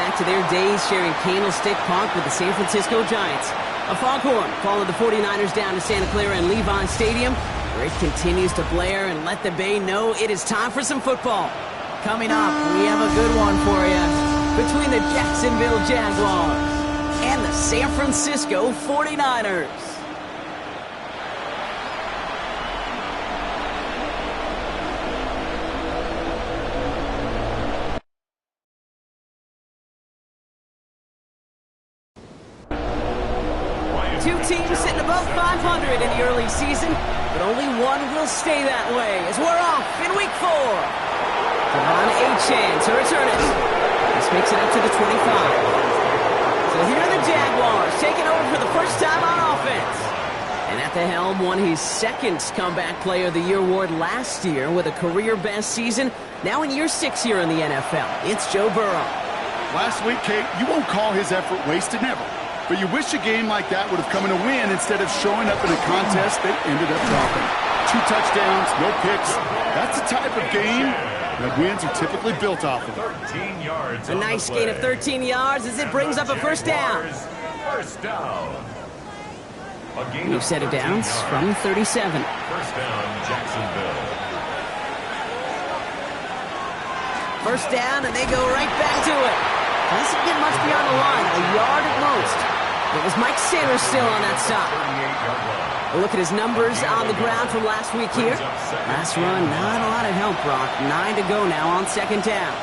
back to their days sharing Candlestick Park with the San Francisco Giants. A foghorn followed the 49ers down to Santa Clara and Levi Stadium, where it continues to blare and let the Bay know it is time for some football. Coming up, we have a good one for you between the Jacksonville Jaguars and the San Francisco 49ers. Two teams sitting above 500 in the early season, but only one will stay that way as we're off in week 4. Devon Achane to return it. This makes it up to the 25. So here are the Jaguars taking over for the first time on offense. And at the helm won his second Comeback Player of the Year award last year with a career-best season. Now in year 6 here in the NFL, it's Joe Burrow. Last week, Kate, you won't call his effort wasted, never. But you wish a game like that would have come in a win instead of showing up in a contest that ended up dropping. 2 touchdowns, no picks. That's the type of game that wins are typically built off of. 13 yards. A nice gain of 13 yards as it brings up a first down. First down. New set of downs from 37. First down, Jacksonville. First down, and they go right back to it. Doesn't get much beyond the line, a yard at most. It was Mike Sanders still on that stop. A look at his numbers on the ground from last week here. Last run, not a lot of help, Brock. 9 to go now on second down.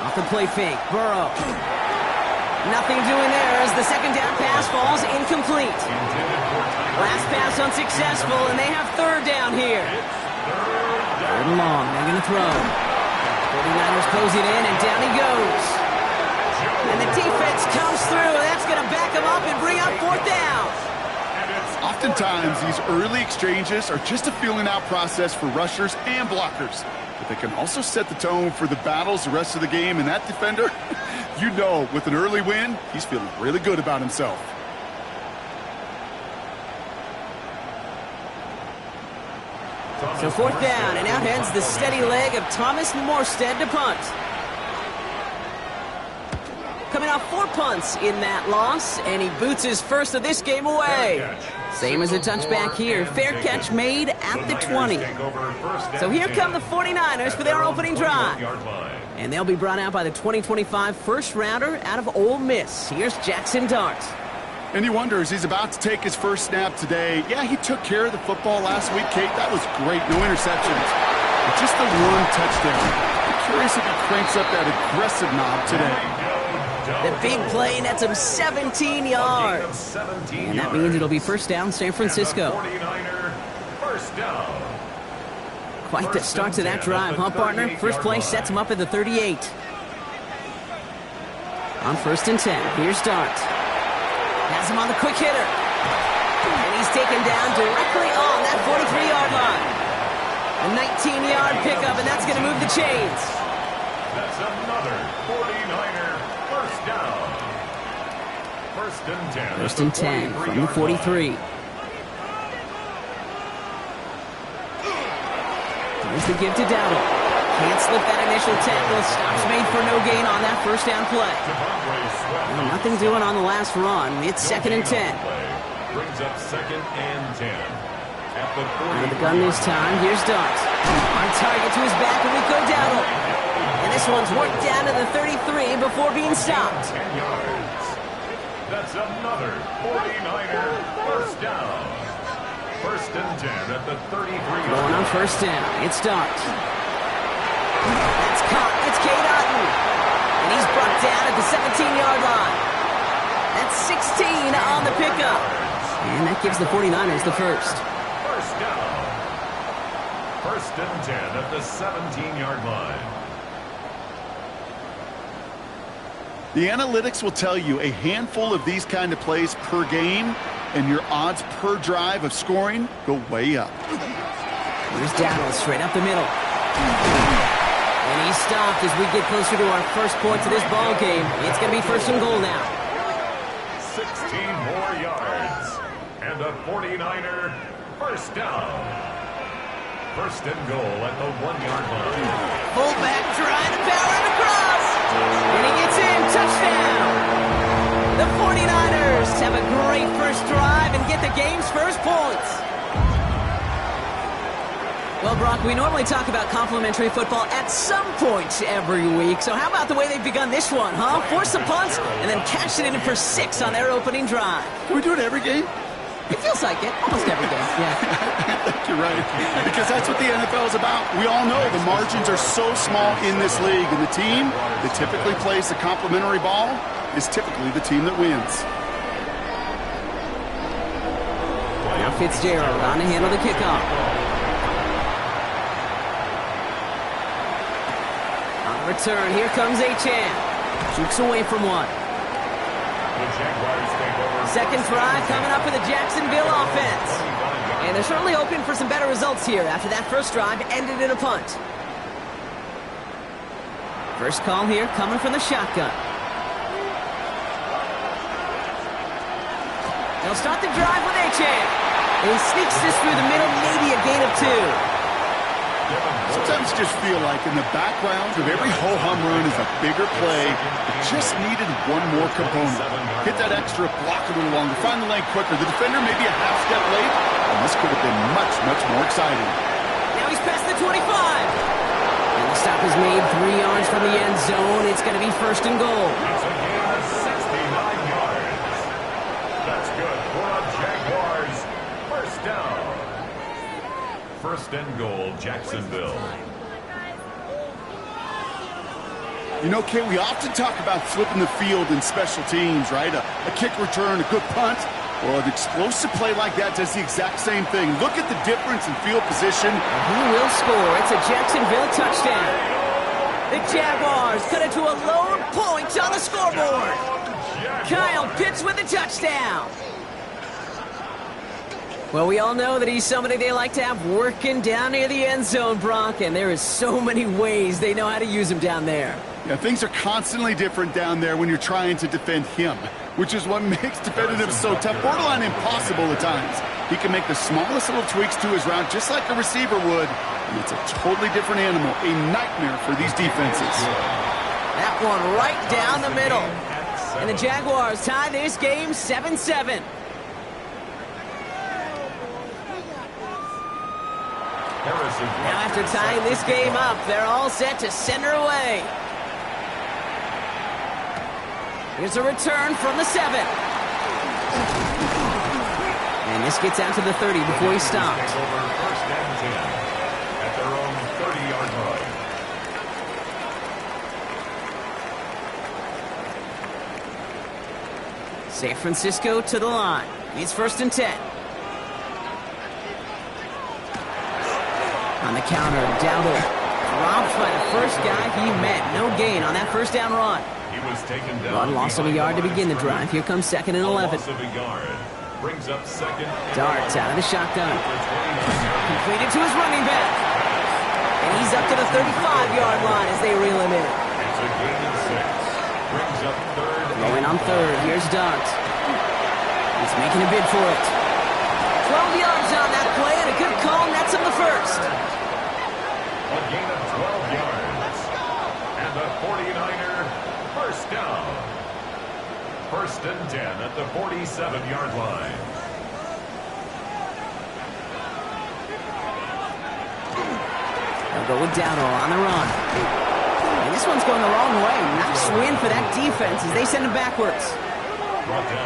Off the play fake, Burrow. Nothing doing there as the second down pass falls incomplete. Last pass unsuccessful, and they have third down here. Third and long, they're going to throw. 49ers closing in, and down he goes. And the defense comes through. That's going to back him up and bring up fourth down. Oftentimes, these early exchanges are just a feeling-out process for rushers and blockers. But they can also set the tone for the battles the rest of the game. And that defender, you know, with an early win, he's feeling really good about himself. So fourth down, and out heads the steady leg of Thomas Morstead to punt. Coming off 4 punts in that loss, and he boots his first of this game away. Same as a touchback here. Fair catch made at the 20. So here come the 49ers for their opening drive. And they'll be brought out by the 2025 first rounder out of Ole Miss. Here's Jackson Dart. And he wonders, he's about to take his first snap today. Yeah, he took care of the football last week, Kate. That was great. No interceptions. But just the 1 touchdown. I'm curious if he cranks up that aggressive knob today. The big play nets him 17 yards. And that means it'll be first down San Francisco. Quite the start to that drive, huh, partner? First play sets him up at the 38. On first and 10, here's Dart. Has him on the quick hitter. And he's taken down directly on that 43-yard line. A 19-yard pickup, and that's going to move the chains. That's another 49er first down. First and 10. First and 10 from the 43. Here's the give to Dowdle. Can't slip that initial tackle. Stops made for no gain on that first down play. Well, nothing doing on the last run. It's second and 10. Brings up second and 10. At the 40. Out of the gun this time. Here's Dart. On target to his back, and we go Dowdle. And this one's worked down to the 33 before being stopped. 10 yards. That's another 49er first down. First and 10 at the 33. Going on first down. It's Dart. That's caught. It's Cade Otton. And he's brought down at the 17-yard line. That's 16 on the pickup. And that gives the 49ers the first. First down. First and 10 at the 17-yard line. The analytics will tell you a handful of these kind of plays per game, and your odds per drive of scoring go way up. Here's Dowdle straight up the middle. And he's stopped as we get closer to our first points of this ball game. It's going to be first and goal now. 16 more yards. And a 49er first down. First and goal at the 1-yard line. Fullback trying to power it across. And he gets in. Touchdown. The 49ers have a great first drive and get the game's first points. Well, Brock, we normally talk about complimentary football at some point every week. So how about the way they've begun this one, huh? Force the punts and then cash it in for 6 on their opening drive. Can we do it every game? It feels like it. Almost every game, yeah. You're right. Because that's what the NFL is about. We all know the margins are so small in this league. And the team that typically plays the complimentary ball is typically the team that wins. Now Fitzgerald on to handle the kickoff. On return, here comes Achane. Jukes away from one. The Jaguars take over. Second try coming up for the Jacksonville offense. And they're certainly hoping for some better results here after that first drive ended in a punt. First call here coming from the shotgun. They'll start the drive with Achane. And he sneaks this through the middle, maybe a gain of 2. Sometimes you just feel like in the background of every ho-hum run is a bigger play. It just needed one more component. Hit that extra, block a little longer, find the lane quicker. The defender may be a half step late, and this could have been much, much more exciting. Now he's past the 25. And the stop is made 3 yards from the end zone. It's going to be first and goal. It's a gain of 69 yards. That's good for a Jaguars first down. First and goal, Jacksonville. You know, Kate, we often talk about flipping the field in special teams, right? A kick return, a good punt. Well, an explosive play like that does the exact same thing. Look at the difference in field position. Who will score? It's a Jacksonville touchdown. The Jaguars cut it to a lone point on the scoreboard. Kyle Pitts with a touchdown. Well, we all know that he's somebody they like to have working down near the end zone, Brock, and there is so many ways they know how to use him down there. Yeah, things are constantly different down there when you're trying to defend him, which is what makes defending him so tough, borderline impossible at times. He can make the smallest little tweaks to his route just like a receiver would, and it's a totally different animal, a nightmare for these defenses. That one right down the middle. And the Jaguars tie this game 7-7. Now after tying this game up, they're all set to send her away. Here's a return from the 7. And this gets out to the 30 before he stopped. Take over first and 10 at their own 30-yard line. San Francisco to the line. It's first and 10. On the counter, Dowdle dropped by the first guy he met. No gain on that first down run. He was taken down. Run loss of a yard to begin the drive. Here comes second and 11. Loss of a yard brings up second. Darts out of the shotgun. Completed to his running back. And he's up to the 35-yard line as they reel him in. It's a gain of 6. Brings up third. Going on third. Here's Dart. He's making a bid for it. 12 yards on that play and a good call nets him the first. A gain of 12 yards. And the 49er first down. First and 10 at the 47-yard line. They'll go with Dowdle on the run. And this one's going the wrong way. Nice win for that defense as they send him backwards.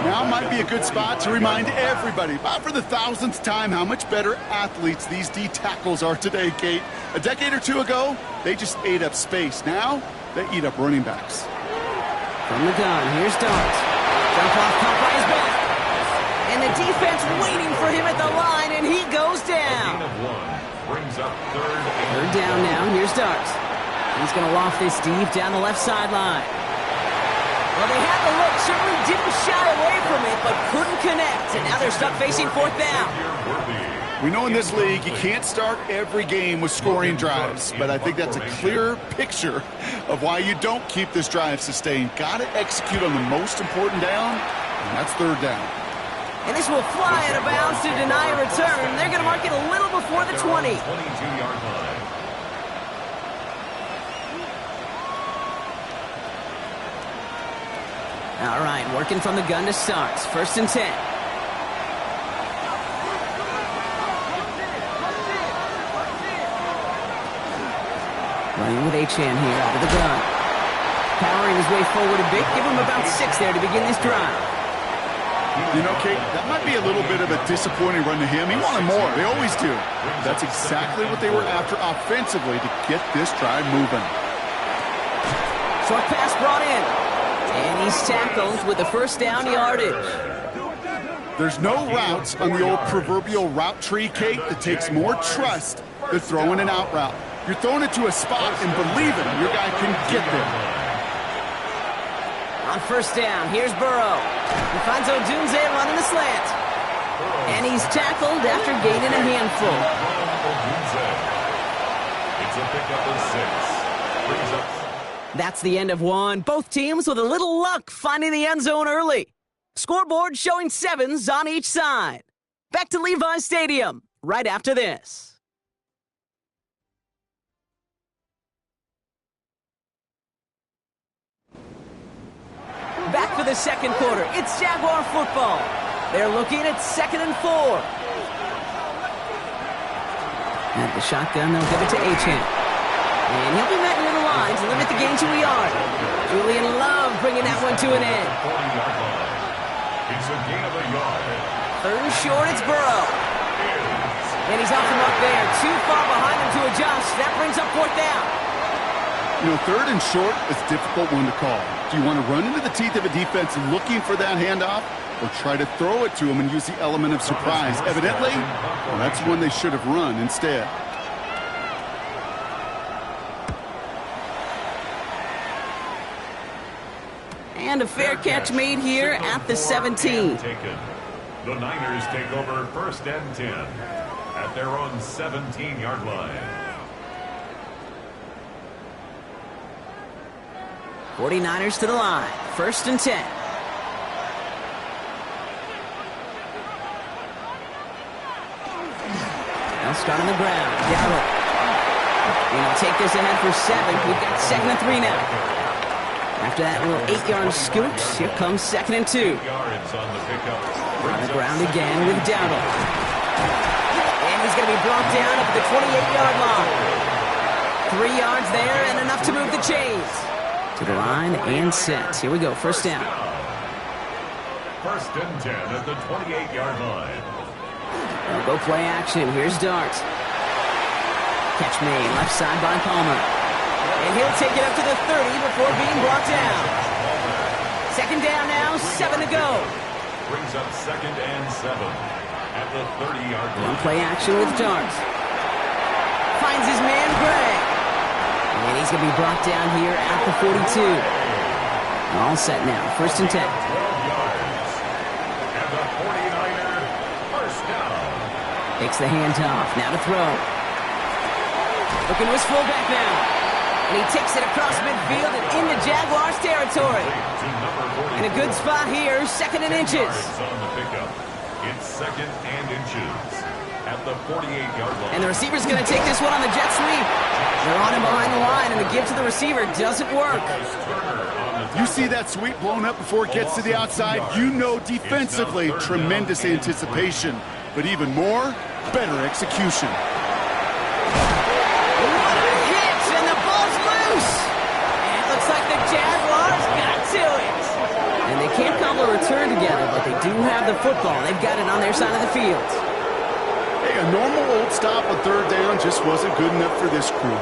Now might be a good spot to remind everybody, about for the 1000th time, how much better athletes these D tackles are today, Kate. A decade or two ago, they just ate up space. Now, they eat up running backs. From the gun, here's Dart. Jump off, caught by his back. And the defense waiting for him at the line, and he goes down. A gain of 1 brings up third. Third down now, here's Dart. He's going to loft this deep down the left sideline. Well, they had the look, certainly didn't shy away from it, but couldn't connect. And now they're stuck facing fourth down. We know in this league you can't start every game with scoring drives, but I think that's a clear picture of why you don't keep this drive sustained. Got to execute on the most important down, and that's third down. And this will fly out of bounds to deny a return. They're going to mark it a little before the 20. 22-yard line. All right, working from the gun to start. 1st and 10. Running with Achane here out of the gun. Powering his way forward a bit. Give him about 6 there to begin this drive. You know, Kate, that might be a little bit of a disappointing run to him. He wanted more. They always do. That's exactly what they were after offensively to get this drive moving. Short pass brought in. And he's tackled with the 1st down yardage. There's no routes on the old proverbial route tree, Kate, that takes more trust than throwing an out route. You're throwing it to a spot and believing your guy can get there. On 1st down, here's Burrow. He finds Odunze running the slant. And he's tackled after gaining a handful. It's a pickup of 6. Brings up. That's the end of one. Both teams with a little luck finding the end zone early. Scoreboard showing 7s on each side. Back to Levi's Stadium right after this. Back for the 2nd quarter. It's Jaguar football. They're looking at 2nd and 4. At the shotgun, they'll give it to Achane. And he'll be met near the line to limit the gain to a yard. Julian Love bringing that one to an end. 40-yard line. It's a gain of a yard. 3rd and short, it's Burrow. And he's off the mark there. Too far behind him to adjust. That brings up 4th down. You know, 3rd and short is a difficult one to call. Do you want to run into the teeth of a defense looking for that handoff, or try to throw it to him and use the element of surprise? Evidently, well, that's one they should have run instead. And a fair catch made here at the 17. The Niners take over 1st and 10 at their own 17-yard line. 49ers to the line. 1st and 10. They'll start on the ground. Gallup. We'll take this ahead for 7. We've got 2nd and 3 now. After that little 8-yard scoot, here comes 2nd and 2. On the ground again with Dowdle. And he's going to be brought down up at the 28-yard line. 3 yards there and enough to move the chains. To the line and set. Here we go. 1st down. 1st and 10 at the 28-yard line. They'll go play action. Here's Dart. Catch made. Left side by Palmer. And he'll take it up to the 30 before being brought down. 2nd down now. 7 to go. Brings up 2nd and 7 at the 30-yard line. Play action with Dart. Finds his man, Gray. And he's going to be brought down here at the 42. All set now. 1st and 10. 12 yards. And the 49er 1st down. Takes the handoff. Now to throw. Looking to his fullback now. And he takes it across midfield and into Jaguars territory. In a good spot here. 2nd and inches. On the pickup. It's 2nd and inches at the 48-yard line. And the receiver's going to take this one on the jet sweep. They're on him behind the line, and the give to the receiver doesn't work. You see that sweep blown up before it gets to the outside, you know defensively, tremendous anticipation. But even more, better execution. What a hit, and the ball's loose. And it looks like the Jaguars got to it. And they can't cobble a return together, but they do have the football. They've got it on their side of the field. Hey, a normal old stop on 3rd down just wasn't good enough for this crew.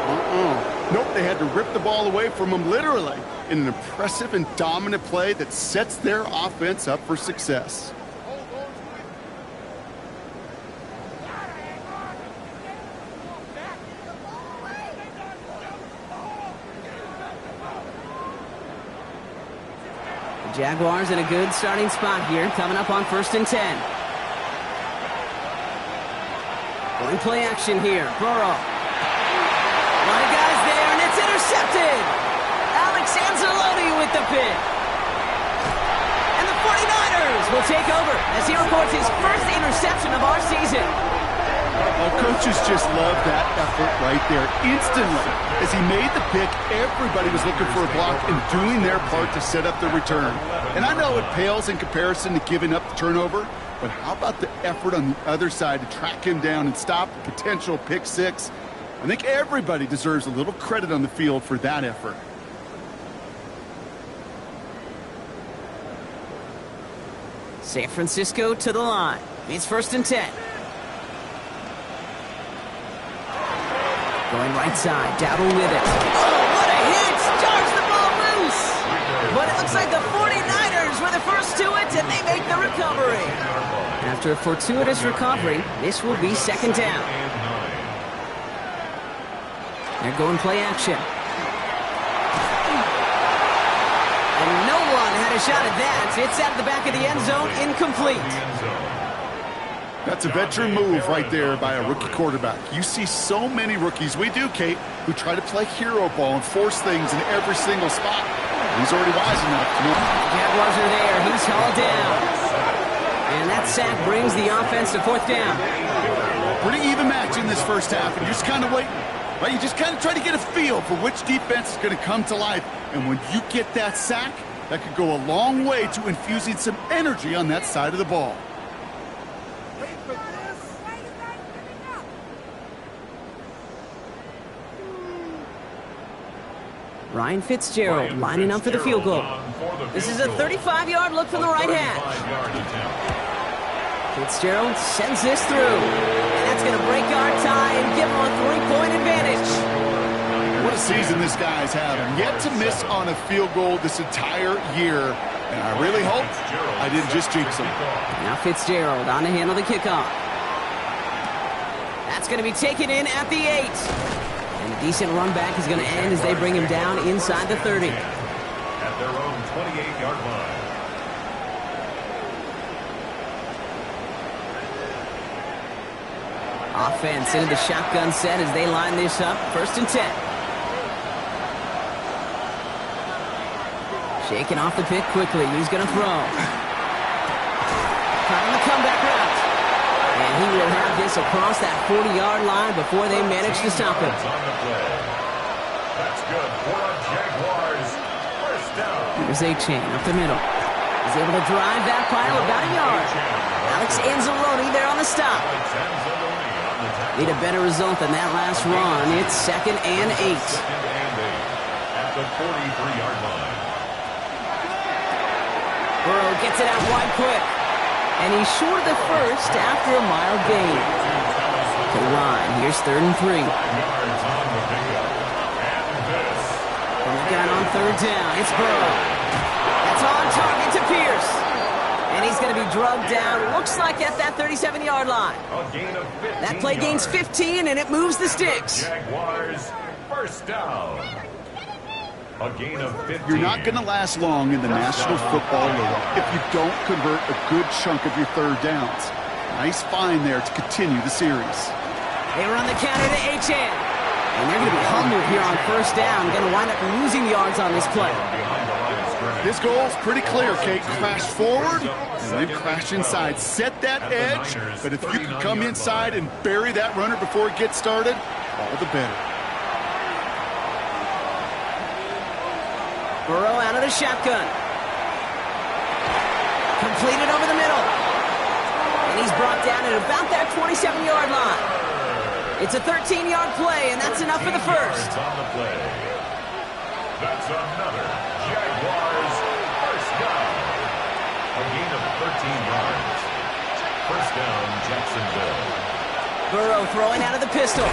Nope, they had to rip the ball away from them literally in an impressive and dominant play that sets their offense up for success. The Jaguars in a good starting spot here, coming up on 1st and 10. Going play action here. Burrow. A lot of guys there, and it's intercepted. Alex Anzalone with the pick. And the 49ers will take over as he records his first interception of our season. Well, coaches just love that effort right there. Instantly, as he made the pick, everybody was looking for a block and doing their part to set up the return. And I know it pales in comparison to giving up the turnover, but how about the effort on the other side to track him down and stop a potential pick six? I think everybody deserves a little credit on the field for that effort. San Francisco to the line. It's 1st and 10. Going right side, Dowdle with it. Oh, what a hit! Charge the ball loose! But it looks like the 49ers were the first to it, and they make the recovery. After a fortuitous recovery, this will be 2nd down. They're going play action. And no one had a shot at that. It's out of the back of the end zone, incomplete. That's a veteran move right there by a rookie quarterback. You see so many rookies, we do, Kate, who try to play hero ball and force things in every single spot. He's already wise enough to know. Jaguars are there. He's hauled down. And that sack brings the offense to 4th down. Pretty even match in this first half, and you're just kind of waiting. Right? You just kind of try to get a feel for which defense is going to come to life. And when you get that sack, that could go a long way to infusing some energy on that side of the ball. Ryan Fitzgerald lining up for the field goal. This is a 35-yard look from the right hash. Fitzgerald sends this through. And that's going to break our tie and give him a 3-point advantage. What a season this guy's having. Yet to miss on a field goal this entire year. And I really hope I didn't just jinx him. Now Fitzgerald on to handle the kickoff. That's going to be taken in at the 8. And a decent run back is going to end as they bring him down inside the 30. At their own 28-yard line. Offense into the shotgun set as they line this up. 1st and 10. Shaking off the pick quickly. He's going to throw. Trying the comeback route. And he will have this across that 40-yard line before they manage to stop him. That's good for the Jaguars. 1st down. Here's Achane up the middle. He's able to drive that pile about a yard. Alex Anzalone there on the stop. Need a better result than that last run. It's 2nd and 8. At the 43-yard line. Burrow gets it out wide quick. And he's short of the first after a mild gain. To the line, here's 3rd and 3. From the gun on 3rd down, it's Burrow. That's on target to Pierce. And he's going to be drugged down, looks like at that 37-yard line. That play gains 15, and it moves the sticks. Jaguars, 1st down. A gain of 15. You're not going to last long in the National Football League if you don't convert a good chunk of your 3rd downs. Nice find there to continue the series. They run the counter to Achane. And they're going to be humbled here on 1st down. Going to wind up losing yards on this play. This goal is pretty clear, Kate. Crash forward and then crash inside. Set that edge, but if you can come inside and bury that runner before it gets started, all the better. Burrow out of the shotgun. Completed over the middle. And he's brought down at about that 27-yard line. It's a 13-yard play, and that's enough for the first. On the play. That's another Jaguars 1st down. A gain of 13 yards. 1st down, Jacksonville. Burrow throwing out of the pistol.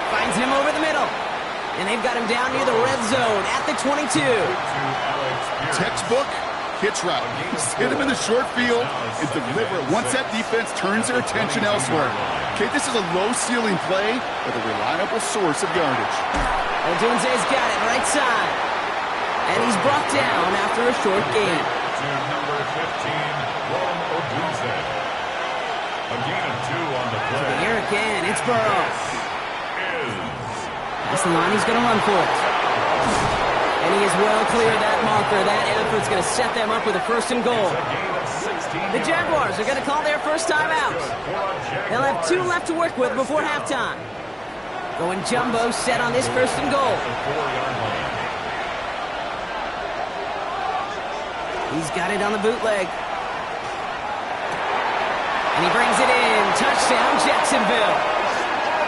Finds him over the middle. And they've got him down near the red zone at the 22. Textbook hitch route. Just hit him in the short field and deliver it once that defense turns their attention elsewhere. Okay, this is a low-ceiling play with a reliable source of yardage. Odunze's got it right side. And he's brought down after a short gain. To number 15, Rome Odunze. A gain of 2 on the play. Here again, it's Burrow. That's the line he's going to run for it. And he is well clear of that marker. That effort's going to set them up with a 1st and goal. A gain of 16 The Jaguars are going to call their first time out. They'll have 2 left to work with before halftime. Going jumbo set on this first and goal. He's got it on the bootleg. And he brings it in. Touchdown, Jacksonville.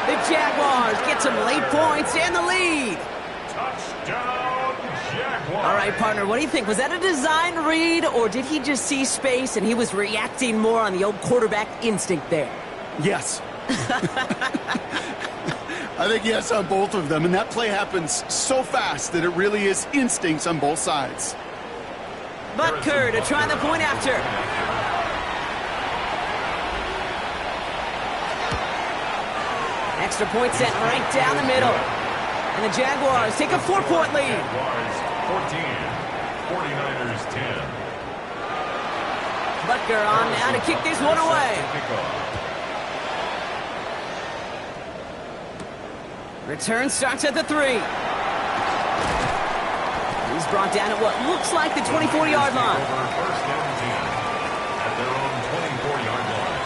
The Jaguars get some late points and the lead. Touchdown, Jaguars. All right, partner, what do you think? Was that a design read, or did he just see space and he was reacting more on the old quarterback instinct there? Yes. I think yes on both of them, and that play happens so fast that it really is instincts on both sides. Butker to try the point after. Extra point set right down the middle. And the Jaguars take a 4-point lead. Jaguars 14, 49ers 10. Butker on now to kick this one away. Return starts at the 3. He's brought down at what looks like the 24-yard line. First and 10 at their own 24-yard line.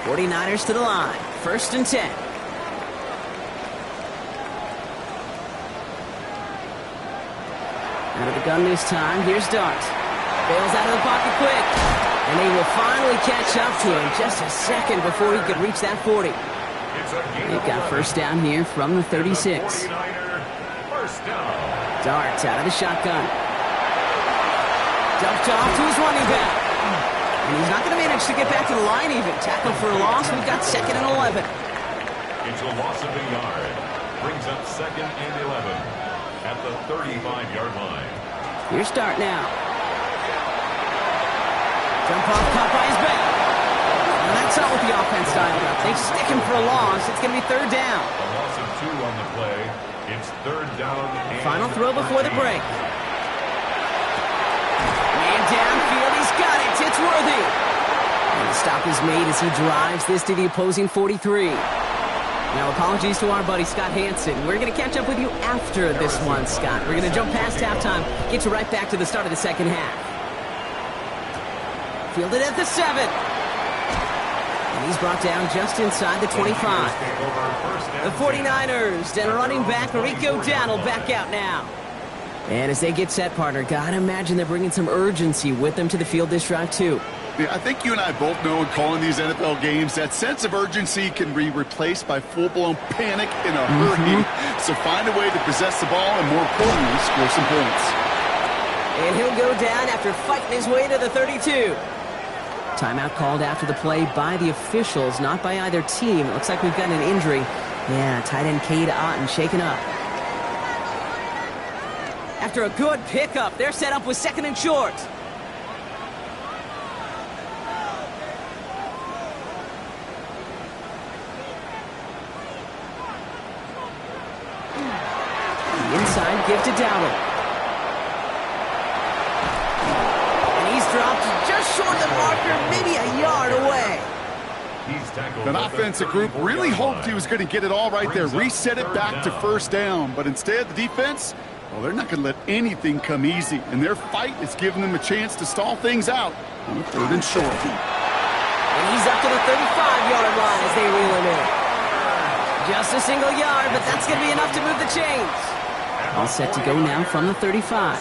49ers to the line. First and 10. Out of the gun this time. Here's Dart. Bails out of the pocket quick. And they will finally catch up to him just a second before he could reach that 40. They've got first down here from the 36. First down. Dart out of the shotgun. Dumped off to his running back. And he's not going to manage to get back to the line even. Tackle for a loss. We've got second and 11. It's a loss of a yard. Brings up second and 11 at the 35-yard line. Here's Dart now. Jump off caught by his back. And that's not what the offense dialed up. They stick him for a loss. It's going to be third down. A loss of 2 on the play. It's third down. And Final throw before the break. Man downfield. He's got it. It's Worthy. And the stop is made as he drives this to the opposing 43. Now, apologies to our buddy Scott Hansen. We're going to catch up with you after this one, Scott. We're going to jump past halftime, get you right back to the start of the second half. Fielded at the 7. And he's brought down just inside the 25. The 49ers and running back Rico Dowdle back out now. And as they get set, partner, gotta imagine they're bringing some urgency with them to the field this drive, too. Yeah, I think you and I both know in calling these NFL games that sense of urgency can be replaced by full-blown panic in a hurry. So find a way to possess the ball and, more importantly, score some points. And he'll go down after fighting his way to the 32. Timeout called after the play by the officials, not by either team. It looks like we've got an injury. Yeah, tight end Cade Otton shaken up. After a good pickup, they're set up with second and short. Inside give to Dowdle. And he's dropped just short of the marker, maybe a yard away. That offensive group really hoped he was going to get it all right there, reset it back to first down. But instead, the defense, well, they're not going to let anything come easy. And their fight is giving them a chance to stall things out on the third and short. And he's up to the 35-yard line as they reel him in. Just a single yard, but that's going to be enough to move the chains. All set to go now from the 35.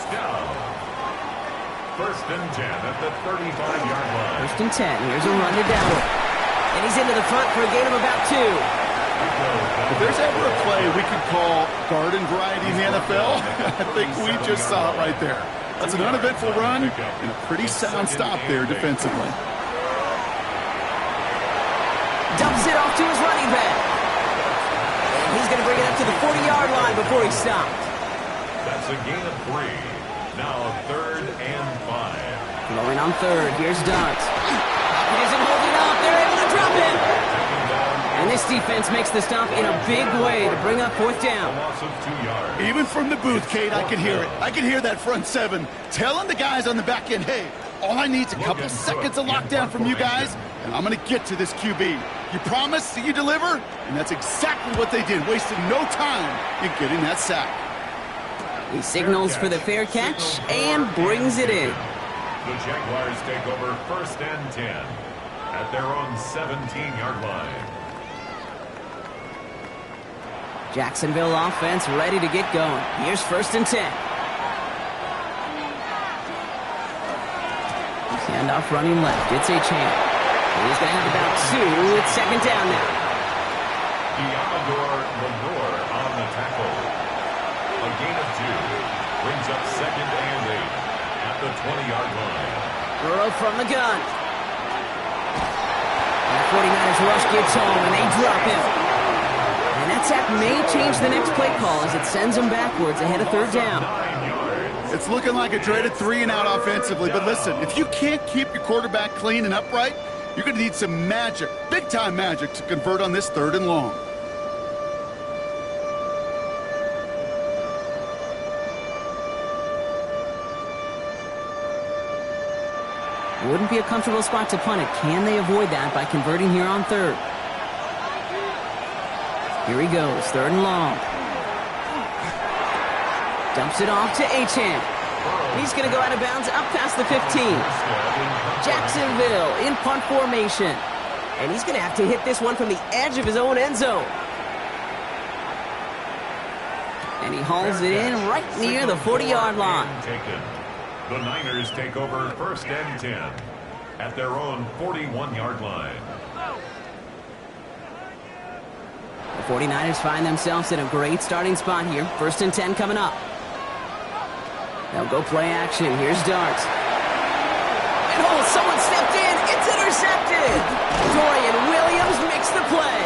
First and 10 at the 35-yard line. First and 10. Here's a run to Dowdle. And he's into the front for a gain of about 2. If there's ever a play we could call garden variety in the NFL, I think we just saw it right there. That's an uneventful run and a pretty sound stop there defensively. Dumps it off to his running back. And he's going to bring it up to the 40-yard line before he stopped. That's a gain of 3. Now third and 5. Going on third. Here's Dart. He isn't holding up. They're able to drop him. And this defense makes the stop in a big way to bring up fourth down. Loss of 2 yards. Even from the booth, Kate, I can hear it. I can hear that front 7 telling the guys on the back end, hey, all I need is a couple seconds of lockdown from you guys, and I'm going to get to this QB. You promise that you deliver? And that's exactly what they did, wasting no time in getting that sack. He signals for the fair catch and brings it in. The Jaguars take over 1st and 10 at their own 17-yard line. Jacksonville offense ready to get going. Here's 1st and 10. Handoff running left. It's Achane. He's going to have about 2. It's 2nd down now. Diamador Lenore on the tackle. A gain of 2 brings up 2nd and 8 at the 20-yard line. Burrow from the gun. And the 49ers rush gets home, and they drop him. And that sack may change the next play call as it sends them backwards ahead of 3rd down. It's looking like a dreaded 3-and-out offensively, but listen, if you can't keep your quarterback clean and upright, you're going to need some magic, big-time magic, to convert on this 3rd and long. Wouldn't be a comfortable spot to punt it. Can they avoid that by converting here on 3rd? Here he goes, 3rd and long. Dumps it off to Achane. He's going to go out of bounds up past the 15. Jacksonville in punt formation. And he's going to have to hit this one from the edge of his own end zone. And he hauls it in right near the 40-yard line. The Niners take over 1st and 10 at their own 41-yard line. The 49ers find themselves in a great starting spot here. 1st and 10 coming up. They'll go play action. Here's Darts. And oh, someone stepped in. It's intercepted. Dorian Williams makes the play.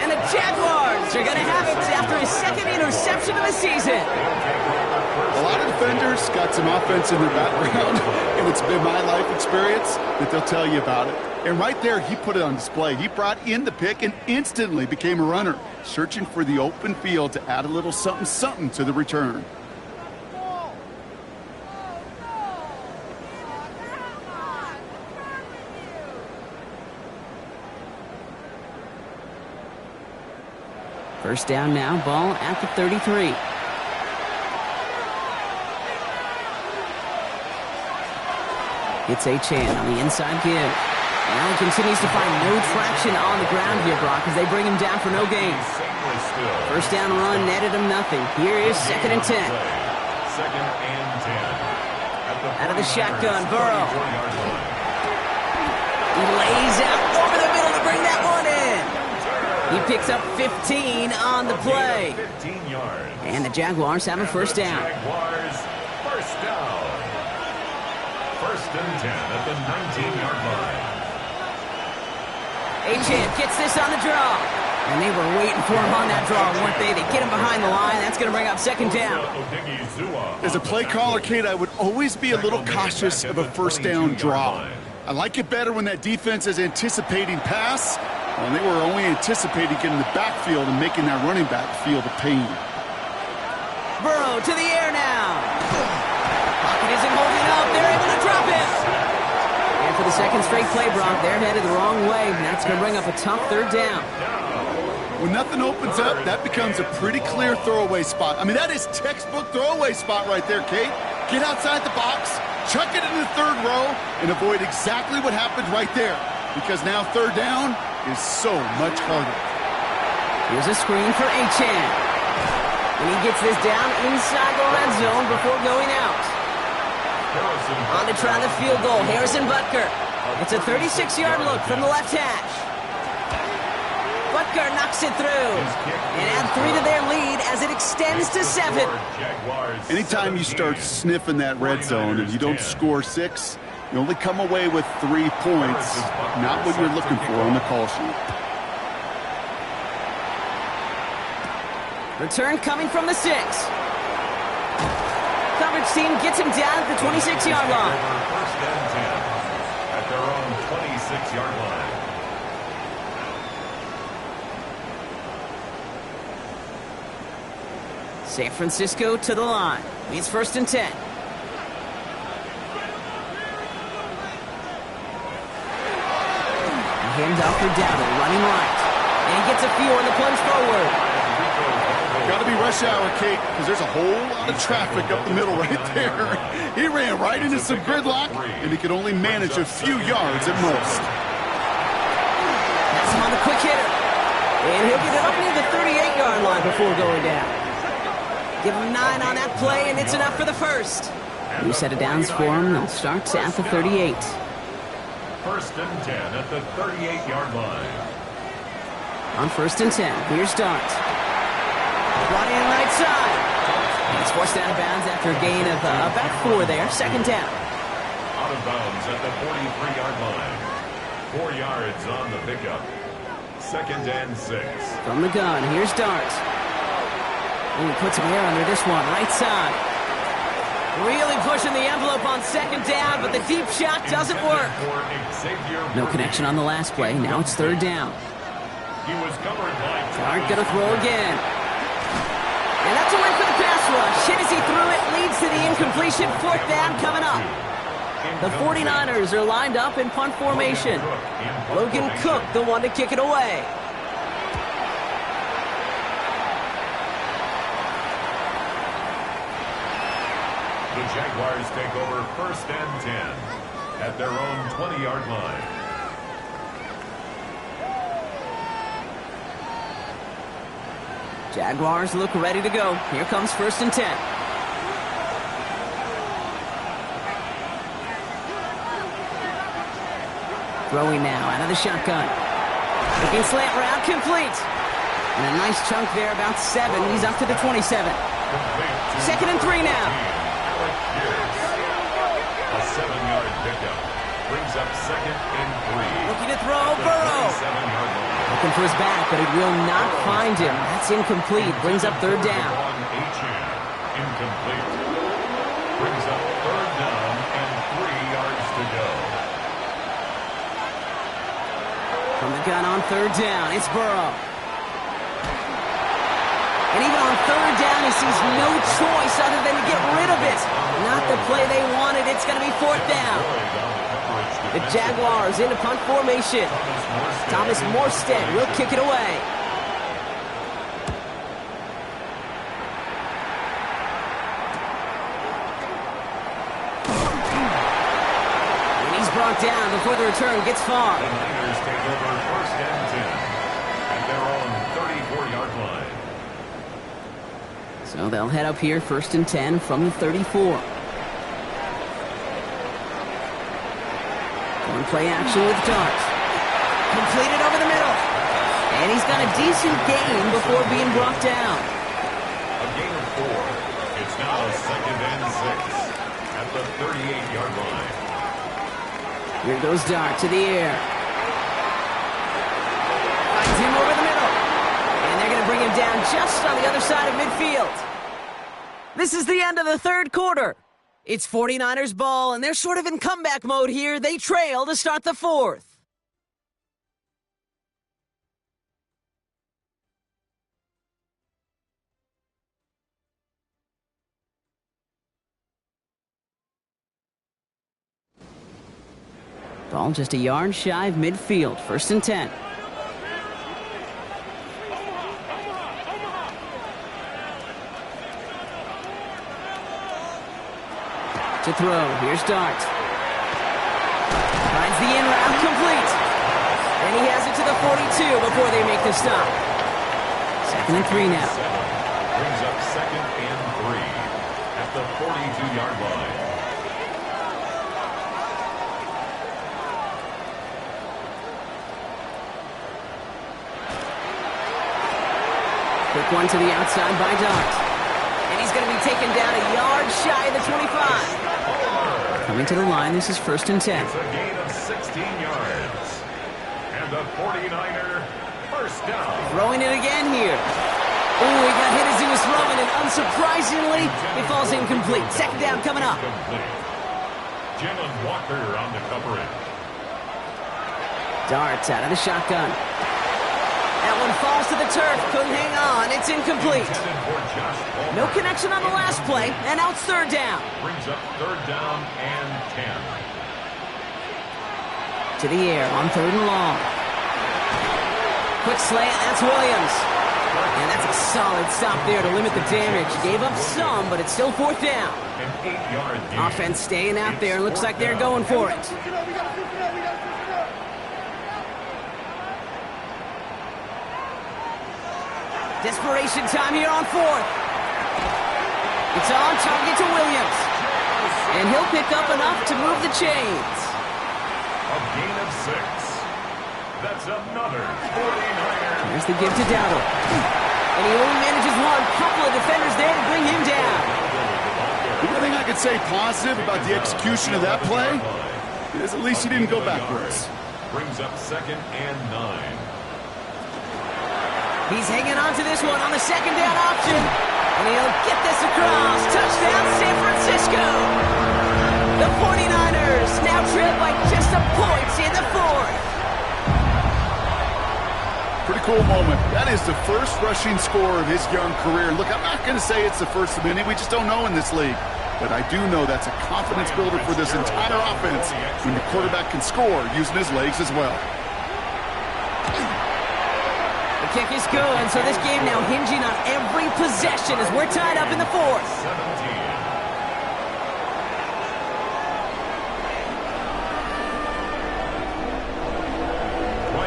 And the Jaguars are going to have it after his 2nd interception of the season. A lot of defenders got some offense in their background, and it's been my life experience that they'll tell you about it. And right there, he put it on display. He brought in the pick and instantly became a runner, searching for the open field to add a little something to the return. First down now, ball at the 33. It's Achane on the inside give. Now he continues to find no traction on the ground here, Brock, as they bring him down for no gain. First down run netted him nothing. Here is 2nd and 10. 2nd and 10. Out of the shotgun, Burrow. He lays out over the middle to bring that one in. He picks up 15 on the play. 15 yards. And the Jaguars have a first down. Jaguars first down. 1st and 10 at the 19-yard line. Achane gets this on the draw. And they were waiting for him on that draw, weren't they? They get him behind the line. That's going to bring up 2nd down. As a play caller, Kate, I would always be a little cautious of a first down draw. I like it better when that defense is anticipating pass. Well, they were only anticipating getting the backfield and making that running back feel the pain. Burrow to the air now. Pocket isn't holding up. They're able to drop it. And for the 2nd straight play, Brock, they're headed the wrong way. And that's going to bring up a tough 3rd down. When nothing opens up, that becomes a pretty clear throwaway spot. I mean, that is textbook throwaway spot right there, Kate. Get outside the box, chuck it in the 3rd row, and avoid exactly what happened right there. Because now 3rd down is so much harder. Here's a screen for Achane. And he gets this down inside the red zone before going out. On to try the field goal, Harrison Butker. It's a 36-yard look from the left hash. Butker knocks it through. And add 3 to their lead as it extends to 7. Anytime you start sniffing that red zone and you don't score 6, you only come away with 3 points, not what you're looking for on the call sheet. Return coming from the 6. Coverage team gets him down at the 26-yard line. 1st and 10 at their own 26-yard line. San Francisco to the line. It's 1st and 10. Handoff for Dowdle, running right. And he gets a few on the plunge forward. got to be rush hour, Kate, because there's a whole lot of traffic up the middle right there. He ran right into some gridlock, and he could only manage a few yards at most. That's him on the quick hitter. And he'll get it up near the 38-yard line before going down. Give him 9 on that play, and it's enough for the first. New set of downs for him. They'll start at the 38. First and 10 at the 38-yard line. On first and 10, here's Dart. Brought in right side. He's forced out of bounds after a gain of about 4 there. Second down. Out of bounds at the 43-yard line. 4 yards on the pickup. Second and 6. From the gun, here's Dart. And he puts some air under this one, right side. Really pushing the envelope on second down, but the deep shot doesn't work. No connection on the last play. Now it's third down. He was covered by Dart gonna throw again. And that's a win for the pass rush. Hit as he threw it, leads to the incompletion. Fourth down coming up. The 49ers are lined up in punt formation. Logan Cook, the one to kick it away. The Jaguars take over first and 10 at their own 20-yard line. Jaguars look ready to go. Here comes first and 10. Throwing now out of the shotgun. Looking slant route, complete. And a nice chunk there, about 7. He's up to the 27. Second and 3 now. Alec Pierce. A 7-yard pickup. Brings up second and 3. Looking to throw, Burrow. 7-yard line. Looking for his back, but it will not find him. That's incomplete. Brings up third down. Incomplete. Brings up third down and 3 yards to go. From the gun on third down, it's Burrow. And even on third down, he sees no choice other than to get rid of it. Not the play they wanted. It's going to be fourth down. The Jaguars into punt formation. Thomas Morstead will kick it away. And he's brought down before the return gets far. The Niners take over first and 10 at their own 34-yard line. So they'll head up here first and 10 from the 34. One play action with Dart. Completed over the middle. And he's got a decent gain before being brought down. A gain of 4. It's now second and 6 at the 38-yard line. Here goes Dart to the air. Finds him over the middle. And they're going to bring him down just on the other side of midfield. This is the end of the third quarter. It's 49ers ball, and they're sort of in comeback mode here. They trail to start the fourth. Ball just a yard shy of midfield. First and 10. To throw. Here's Dart. Finds the in route, complete. And he has it to the 42 before they make the stop. Second and 3 now. Brings up second and 3 at the 42-yard line. Quick one to the outside by Dart. And he's going to be taken down a yard shy of the 25. Coming to the line, this is first and 10. It's a gain of 16 yards. And the 49er first down. Throwing it again here. Oh, he got hit as he was throwing, and unsurprisingly, it falls incomplete. Second down coming up. Jalen Walker on the coverage. Darts out of the shotgun. That one falls to the turf. Couldn't hang on. It's incomplete. No connection on the last play, and now it's third down. Brings up third down and 10. To the air on third and long. Quick slant. That's Williams. And that's a solid stop there to limit the damage. Gave up some, but it's still 4th down. An 8-yard gain. Offense staying out there. Looks like they're going for it. Desperation time here on 4th. It's on target to Williams. And he'll pick up enough to move the chains. A gain of 6. That's another 49er. Here's the give to Dowdle. And he only manages one. Couple of defenders there to bring him down. The only thing I could say positive about the execution of that play is at least he didn't go backwards. Brings up 2nd and 9. He's hanging on to this one on the 2nd down option. And he'll get this across. Touchdown, San Francisco. The 49ers now trail by just a point in the 4th. Pretty cool moment. That is the first rushing score of his young career. Look, I'm not going to say it's the first of many. We just don't know in this league. But I do know that's a confidence builder for this entire offense when the quarterback can score using his legs as well. The kick is good, so this game now hinging on every possession as we're tied up in the 4th. 17.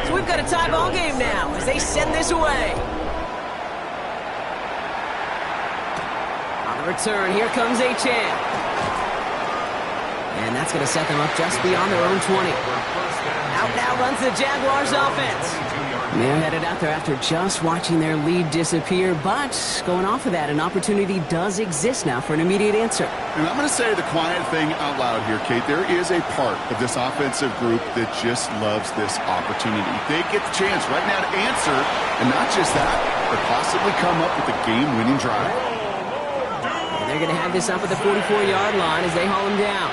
So we've got a tie ball game now as they send this away. On the return, here comes Achane. And that's going to set them up just beyond their own 20. Out now runs the Jaguars offense. And they're headed out there after just watching their lead disappear, but going off of that, an opportunity does exist now for an immediate answer. And I'm going to say the quiet thing out loud here, Kate. There is a part of this offensive group that just loves this opportunity. They get the chance right now to answer, and not just that, but possibly come up with a game-winning drive. And they're going to have this up at the 44-yard line as they haul him down.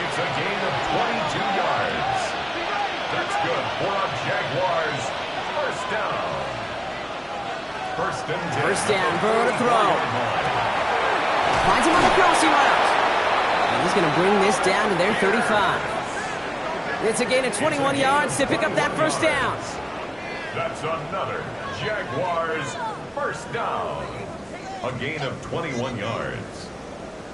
It's a gain of 22 yards. That's good for a Jaguars. First down. First down, Burrow to throw. Finds him on the crossing route. And he's going to bring this down to their 35. It's a gain of 21 yards to pick up that first down. That's another Jaguars first down. A gain of 21 yards.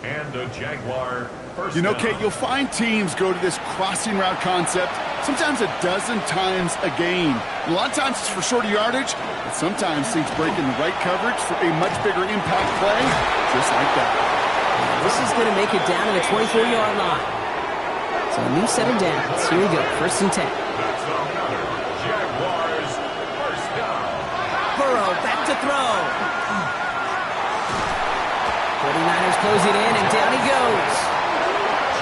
And a Jaguar first You know, down. Kate, you'll find teams go to this crossing route concept sometimes a dozen times a game. A lot of times it's for shorter yardage, but sometimes things break in the right coverage for a much bigger impact play, just like that. This is going to make it down to the 24-yard line. So a new set of downs. Here we go, 1st and 10. That's another Jaguars first down. Burrow back to throw. 49ers close it in, and down he goes.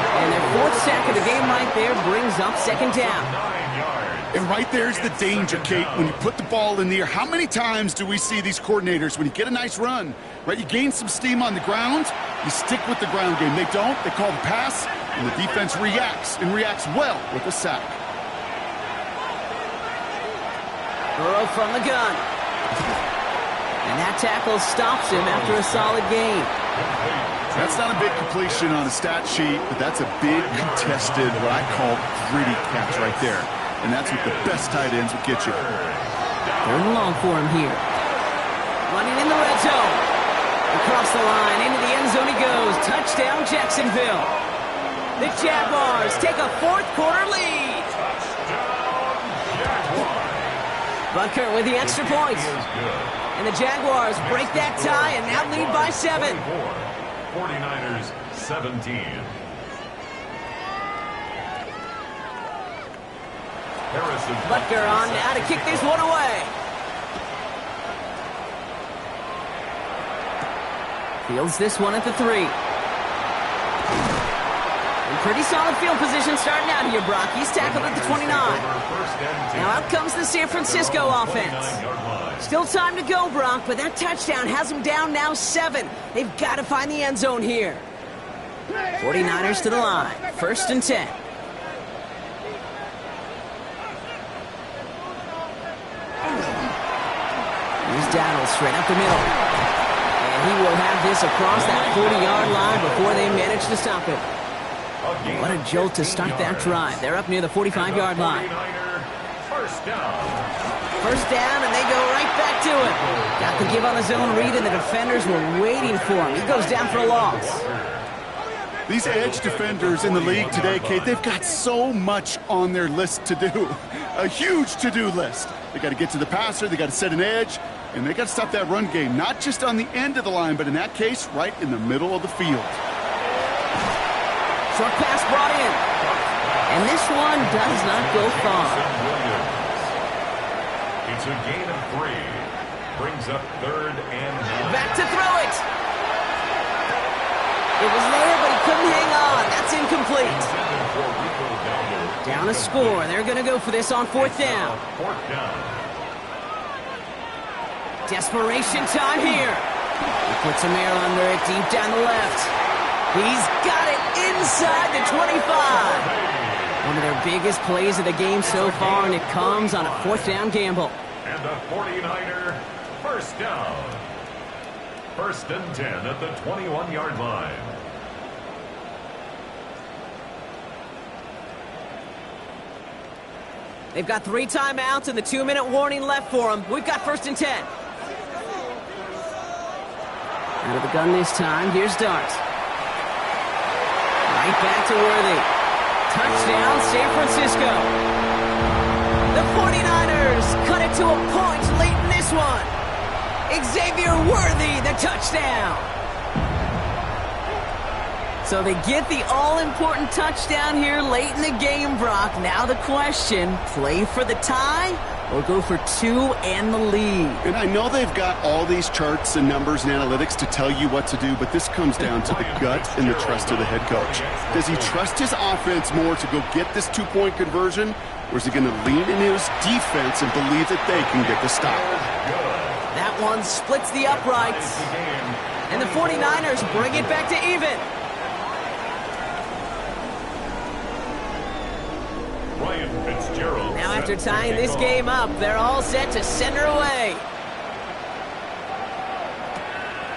And their 4th sack of the game right there brings up 2nd down. 9 yards. And right there's the danger, Kate, when you put the ball in the air. How many times do we see these coordinators, when you get a nice run, right, you gain some steam on the ground, you stick with the ground game. They don't, they call the pass, and the defense reacts, and reacts well with a sack. Burrow from the gun. And that tackle stops him after a solid gain. That's not a big completion on a stat sheet, but that's a big contested, what I call gritty catch right there. And that's what the best tight ends will get you. 3rd and long for him here. Running in the red zone. Across the line, into the end zone he goes. Touchdown, Jacksonville. The Jaguars take a 4th quarter lead. Butker with the extra points. And the Jaguars break that tie and now lead by 7. 49ers 17. Harrison Butker on now to kick this one away. Fields this one at the 3. And pretty solid field position starting out here, Brock. He's tackled at the 29. Now out comes the San Francisco offense. Still time to go, Brock, but that touchdown has them down now 7. They've got to find the end zone here. 49ers to the line. 1st and 10. Here's Dowdle straight up the middle. And he will have this across that 40-yard line before they manage to stop it. What a jolt to start that drive. They're up near the 45-yard line. First down. first down, and they go right back to it. Got the give on the zone read, and the defenders were waiting for him. He goes down for a loss. These edge defenders in the league today, Kate, they've got so much on their list to do. A huge to-do list. They got to get to the passer, they got to set an edge, and they got to stop that run game, not just on the end of the line, but in that case, right in the middle of the field. Short pass brought in. And this one does not go far. It's a gain of 3. Brings up 3rd and 9. Back to throw it. It was there, but he couldn't hang on. That's incomplete. Down a score. They're going to go for this on 4th down. 4th down. Desperation time here. He puts a mirror under it deep down the left. He's got it inside the 25. One of their biggest plays of the game so far, and it comes on a 4th down gamble. And the 49er, first down. 1st and 10 at the 21-yard line. They've got 3 timeouts and the 2-minute warning left for them. We've got 1st and 10. Out of the gun this time. Here's Dart. Right back to Worthy. Touchdown, San Francisco. The 49ers cut it to a point late in this one. Xavier Worthy, the touchdown. So they get the all-important touchdown here late in the game, Brock. Now the question, play for the tie or go for 2 and the lead? And I know they've got all these charts and numbers and analytics to tell you what to do, but this comes down to the gut and the trust of the head coach. Does he trust his offense more to go get this 2-point conversion, or is he going to lean into his defense and believe that they can get the stop? That one splits the uprights, and the 49ers bring it back to even. Now after tying this game up, they're all set to send her away.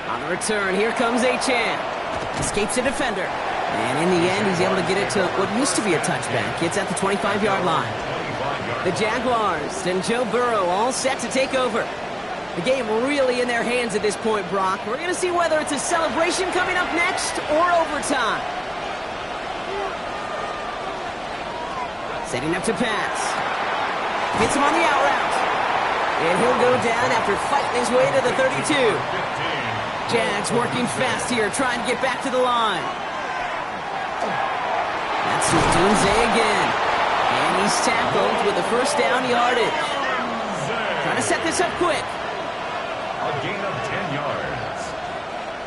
On the return, here comes Achane. Escapes a defender. And in the end, he's able to get it to what used to be a touchback. It's at the 25-yard line. The Jaguars and Joe Burrow all set to take over. The game really in their hands at this point, Brock. We're going to see whether it's a celebration coming up next or overtime. Setting up to pass. Hits him on the out route. And he'll go down after fighting his way to the 32. Jags working fast here, trying to get back to the line. That's Odunze again. And he's tackled with a 1st down yardage. Trying to set this up quick. A gain of 10 yards.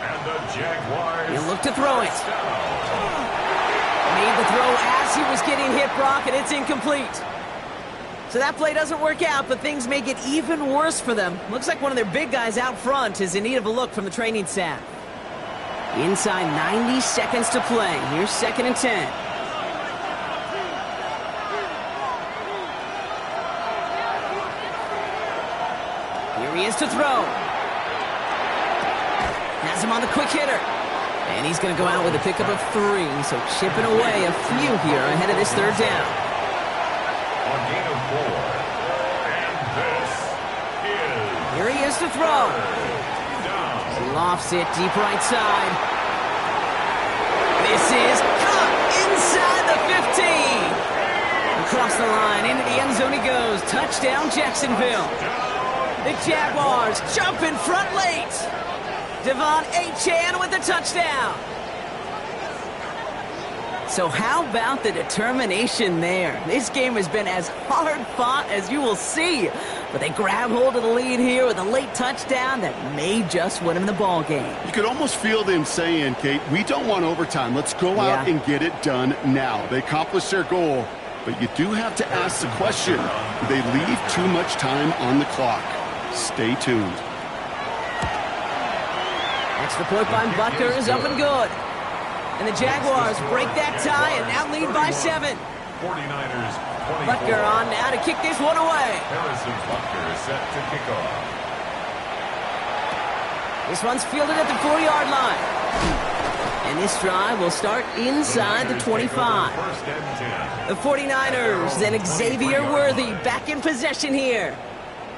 And the Jaguars. He'll look to throw it. Made the throw as he was getting hit, Brock, and it's incomplete. So that play doesn't work out, but things may get even worse for them. Looks like one of their big guys out front is in need of a look from the training staff. Inside 90 seconds to play. Here's 2nd and 10. Here he is to throw. Has him on the quick hitter. And he's going to go out with a pickup of 3, so chipping away a few here ahead of this 3rd down. A gain of 4. And this is... Here he is to throw. He lofts it deep right side. This is caught inside the 15. Across the line, into the end zone he goes. Touchdown, Jacksonville. The Jaguars jump in front late. De'Von Achane with the touchdown. So how about the determination there? This game has been as hard fought as you will see. But they grab hold of the lead here with a late touchdown that may just win them the ball game. You could almost feel them saying, Kate, we don't want overtime. Let's go out and get it done now. They accomplished their goal. But you do have to ask the question, do they leave too much time on the clock? Stay tuned. Extra point by Butker is up and good. And the Jaguars break that tie and now lead by 7. 49ers 24. Butker on now to kick this one away. Harrison Butker is set to kick off. This one's fielded at the 4-yard line. And this drive will start inside the 25. First and 10. The 49ers and Xavier Worthy back in possession here.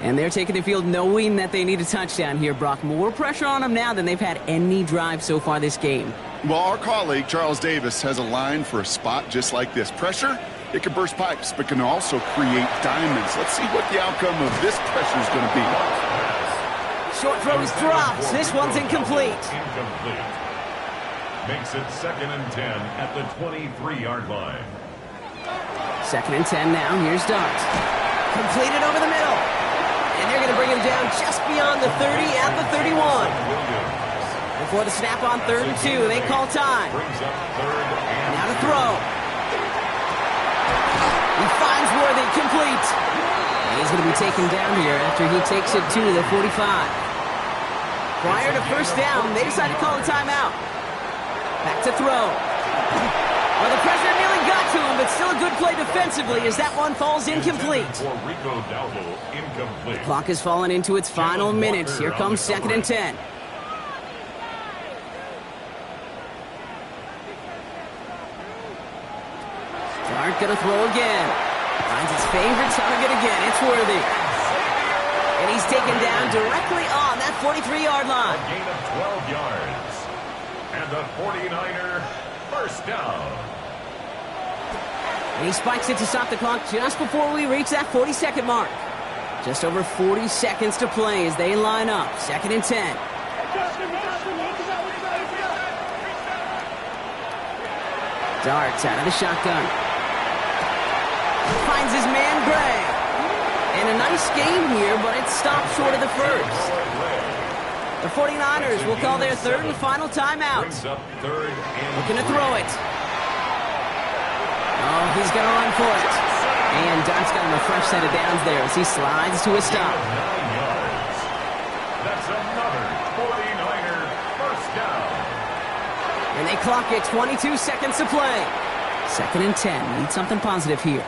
And they're taking the field knowing that they need a touchdown here, Brock. More pressure on them now than they've had any drive so far this game. Well, our colleague, Charles Davis, has a line for a spot just like this. Pressure, it can burst pipes, but can also create diamonds. Let's see what the outcome of this pressure is going to be. Short throw is dropped. This one's incomplete. Makes it 2nd and 10 at the 23-yard line. 2nd and 10 now. Here's Dart. Completed over the middle. And they're going to bring him down just beyond the 30 at the 31. Before the snap on 3rd and 2, they call time. Now to throw. He finds Worthy, complete. And he's going to be taken down here after he takes it to the 45. Prior to first down, they decide to call a timeout. Back to throw. Well, the pressure nearly got to him, but still a good play defensively as that one falls incomplete. The clock has fallen into its final minutes. Here comes 2nd and 10. Dart gonna throw again. Finds his favorite target again. It's Worthy. And he's taken down directly on that 43-yard line. A gain of 12 yards. And the 49er first down. And he spikes it to stop the clock just before we reach that 40-second mark. Just over 40 seconds to play as they line up. 2nd and 10. Darts out of the shotgun. Finds his man Gray. And a nice game here, but it stopped short of the first. The 49ers will call their 3rd and final timeout. Looking to throw it. Oh, he's going to run for it. And Dart's got him a fresh set of downs there as he slides to a stop. 9 yards. That's another 49er first down. And they clock it 22 seconds to play. 2nd and 10. Need something positive here.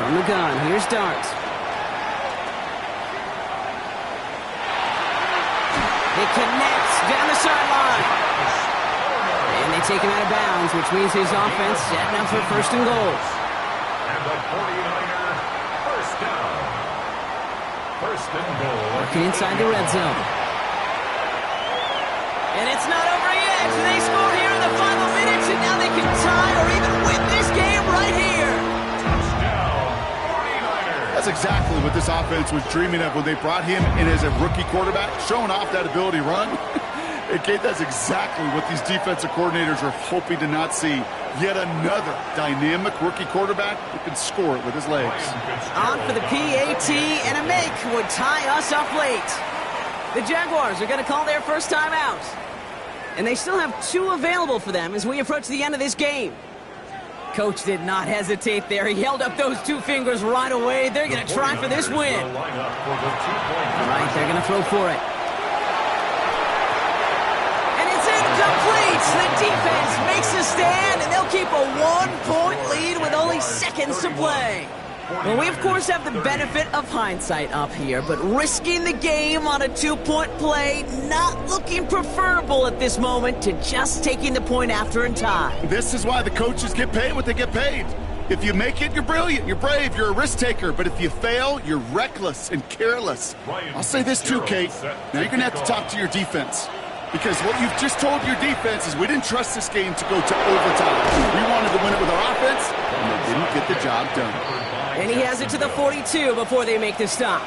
From the gun, here's Dart. It connects down the sideline. And they take him out of bounds, which means his offense setting up for 1st and goal. And the 49er first down. 1st and goal. Working inside the red zone. And it's not over yet. They score here in the final minutes, and now they can tie or even win this game right here. That's exactly what this offense was dreaming of when they brought him in as a rookie quarterback, showing off that ability to run. That's exactly what these defensive coordinators are hoping to not see. Yet another dynamic rookie quarterback who can score it with his legs. On for the PAT, and a make would tie us up late. The Jaguars are going to call their first timeout. And they still have 2 available for them as we approach the end of this game. Coach did not hesitate there. He held up those 2 fingers right away. They're going to try for this win. All right, they're going to throw for it. And it's incomplete. The defense makes a stand, and they'll keep a 1-point lead with only seconds to play. Well, we, of course, have the benefit of hindsight up here, but risking the game on a 2-point play, not looking preferable at this moment to just taking the point after and tie. This is why the coaches get paid what they get paid. If you make it, you're brilliant, you're brave, you're a risk taker. But if you fail, you're reckless and careless. I'll say this too, Kate. Now you're going to have to talk to your defense. Because what you've just told your defense is we didn't trust this game to go to overtime. We wanted to win it with our offense, and they didn't get the job done. And he has it to the 42 before they make the stop.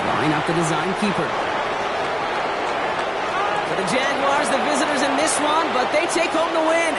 Line up the design keeper. For the Jaguars, the visitors in this one, but they take home the win.